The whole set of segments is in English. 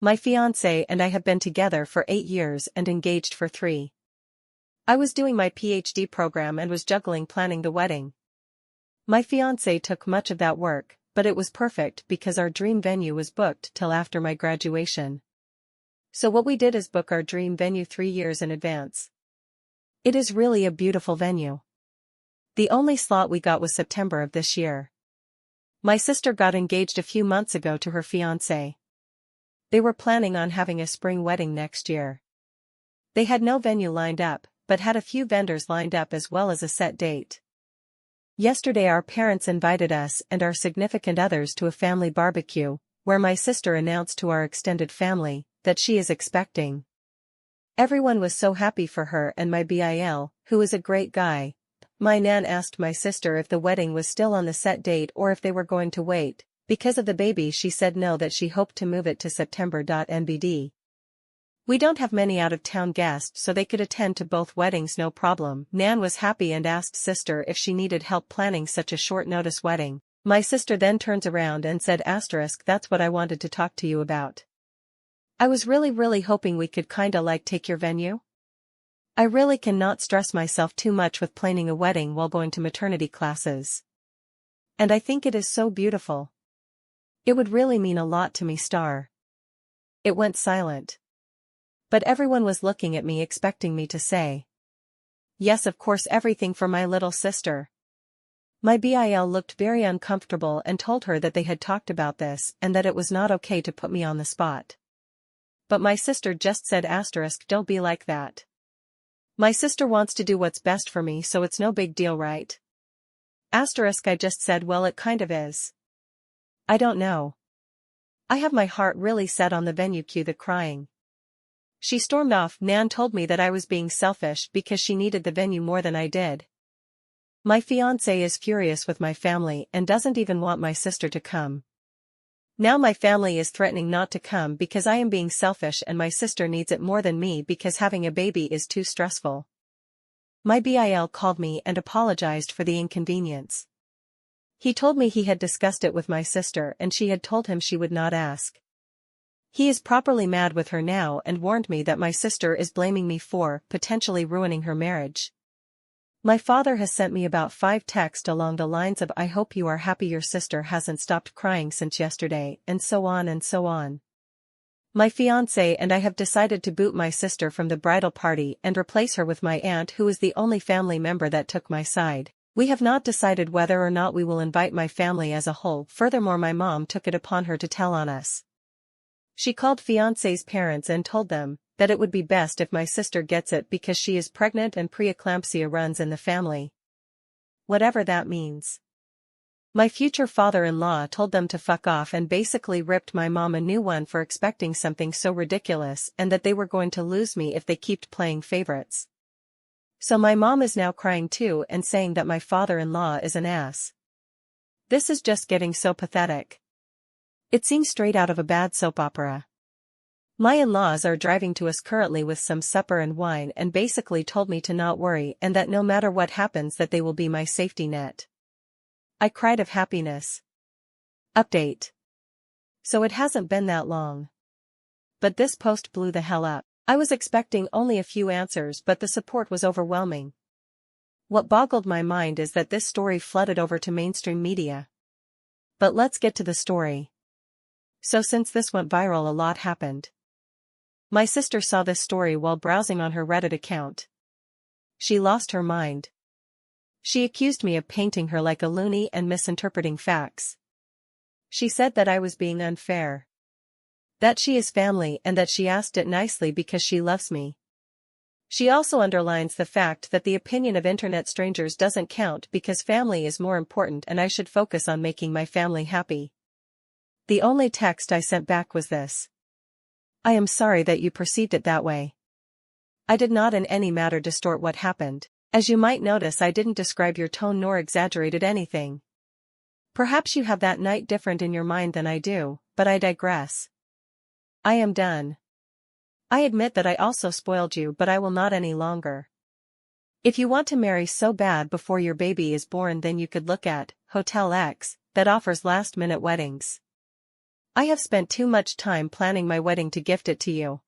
My fiancé and I have been together for 8 years and engaged for 3. I was doing my PhD program and was juggling planning the wedding. My fiancé took much of that work, but it was perfect because our dream venue was booked till after my graduation. So what we did is book our dream venue 3 years in advance. It is really a beautiful venue. The only slot we got was September of this year. My sister got engaged a few months ago to her fiancé. They were planning on having a spring wedding next year. They had no venue lined up, but had a few vendors lined up as well as a set date. Yesterday our parents invited us and our significant others to a family barbecue, where my sister announced to our extended family that she is expecting. Everyone was so happy for her and my BIL, who is a great guy. My nan asked my sister if the wedding was still on the set date or if they were going to wait. Because of the baby, she said no, that she hoped to move it to September. NBD. We don't have many out-of-town guests, so they could attend to both weddings no problem. Nan was happy and asked sister if she needed help planning such a short-notice wedding. My sister then turns around and said *, that's what I wanted to talk to you about. I was really hoping we could kinda like take your venue. I really cannot stress myself too much with planning a wedding while going to maternity classes. And I think it is so beautiful. It would really mean a lot to me. It went silent. But everyone was looking at me expecting me to say, yes, of course, everything for my little sister. My BIL looked very uncomfortable and told her that they had talked about this and that it was not okay to put me on the spot. But my sister just said *, don't be like that. My sister wants to do what's best for me, so it's no big deal, right? *, I just said, well, it kind of is. I don't know. I have my heart really set on the venue. Cue the crying. She stormed off. Nan told me that I was being selfish because she needed the venue more than I did. My fiancé is furious with my family and doesn't even want my sister to come. Now my family is threatening not to come because I am being selfish and my sister needs it more than me because having a baby is too stressful. My BIL called me and apologized for the inconvenience. He told me he had discussed it with my sister and she had told him she would not ask. He is properly mad with her now and warned me that my sister is blaming me for potentially ruining her marriage. My father has sent me about 5 texts along the lines of I hope you are happy your sister hasn't stopped crying since yesterday, and so on and so on. My fiancé and I have decided to boot my sister from the bridal party and replace her with my aunt, who is the only family member that took my side. We have not decided whether or not we will invite my family as a whole. Furthermore, my mom took it upon her to tell on us. She called fiancé's parents and told them that it would be best if my sister gets it because she is pregnant and preeclampsia runs in the family. Whatever that means. My future father-in-law told them to fuck off and basically ripped my mom a new one for expecting something so ridiculous and that they were going to lose me if they kept playing favorites. So my mom is now crying too and saying that my father-in-law is an ass. This is just getting so pathetic. It seems straight out of a bad soap opera. My in-laws are driving to us currently with some supper and wine and basically told me to not worry and that no matter what happens that they will be my safety net. I cried of happiness. Update. So it hasn't been that long. But this post blew the hell up. I was expecting only a few answers, but the support was overwhelming. What boggled my mind is that this story flooded over to mainstream media. But let's get to the story. So since this went viral, a lot happened. My sister saw this story while browsing on her Reddit account. She lost her mind. She accused me of painting her like a loony and misinterpreting facts. She said that I was being unfair. That she is family and that she asked it nicely because she loves me. She also underlines the fact that the opinion of internet strangers doesn't count because family is more important and I should focus on making my family happy. The only text I sent back was this. I am sorry that you perceived it that way. I did not in any matter distort what happened. As you might notice, I didn't describe your tone nor exaggerated anything. Perhaps you have that night different in your mind than I do, but I digress. I am done. I admit that I also spoiled you, but I will not any longer. If you want to marry so bad before your baby is born, then you could look at Hotel X, that offers last-minute weddings. I have spent too much time planning my wedding to gift it to you.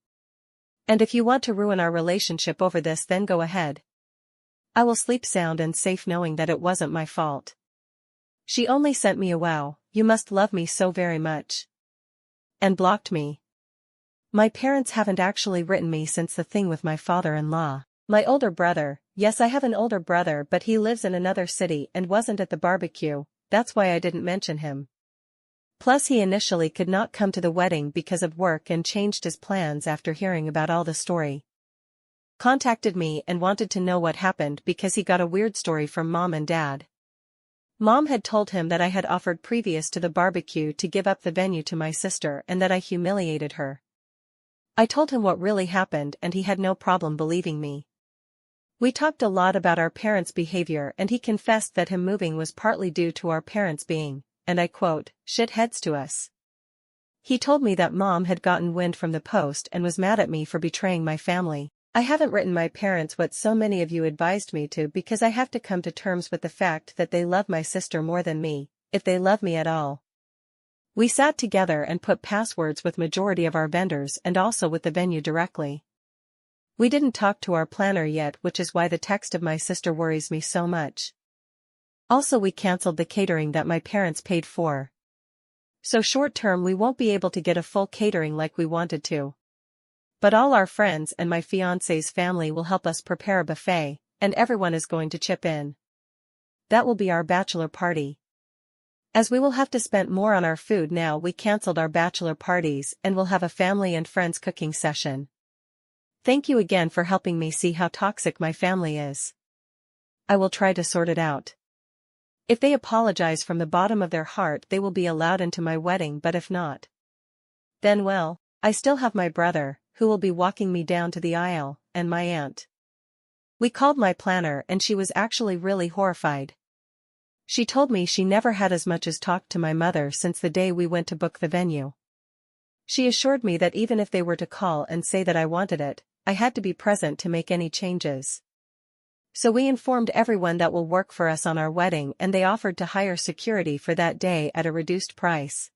And if you want to ruin our relationship over this, then go ahead. I will sleep sound and safe knowing that it wasn't my fault. She only sent me a wow, you must love me so very much. And blocked me. My parents haven't actually written me since the thing with my father-in-law. My older brother, yes, I have an older brother, but he lives in another city and wasn't at the barbecue, that's why I didn't mention him. Plus he initially could not come to the wedding because of work and changed his plans after hearing about all the story. Contacted me and wanted to know what happened because he got a weird story from mom and dad. Mom had told him that I had offered previous to the barbecue to give up the venue to my sister and that I humiliated her. I told him what really happened and he had no problem believing me. We talked a lot about our parents' behavior and he confessed that him moving was partly due to our parents being, and I quote, shitheads to us. He told me that mom had gotten wind from the post and was mad at me for betraying my family. I haven't written my parents what so many of you advised me to because I have to come to terms with the fact that they love my sister more than me, if they love me at all. We sat together and put passwords with majority of our vendors and also with the venue directly. We didn't talk to our planner yet, which is why the text of my sister worries me so much. Also, we cancelled the catering that my parents paid for. So short term we won't be able to get a full catering like we wanted to. But all our friends and my fiancé's family will help us prepare a buffet, and everyone is going to chip in. That will be our bachelor party. As we will have to spend more on our food now, we cancelled our bachelor parties and will have a family and friends cooking session. Thank you again for helping me see how toxic my family is. I will try to sort it out. If they apologize from the bottom of their heart, they will be allowed into my wedding, but if not, then well, I still have my brother, who will be walking me down to the aisle, and my aunt. We called my planner and she was actually really horrified. She told me she never had as much as talked to my mother since the day we went to book the venue. She assured me that even if they were to call and say that I wanted it, I had to be present to make any changes. So we informed everyone that will work for us on our wedding and they offered to hire security for that day at a reduced price.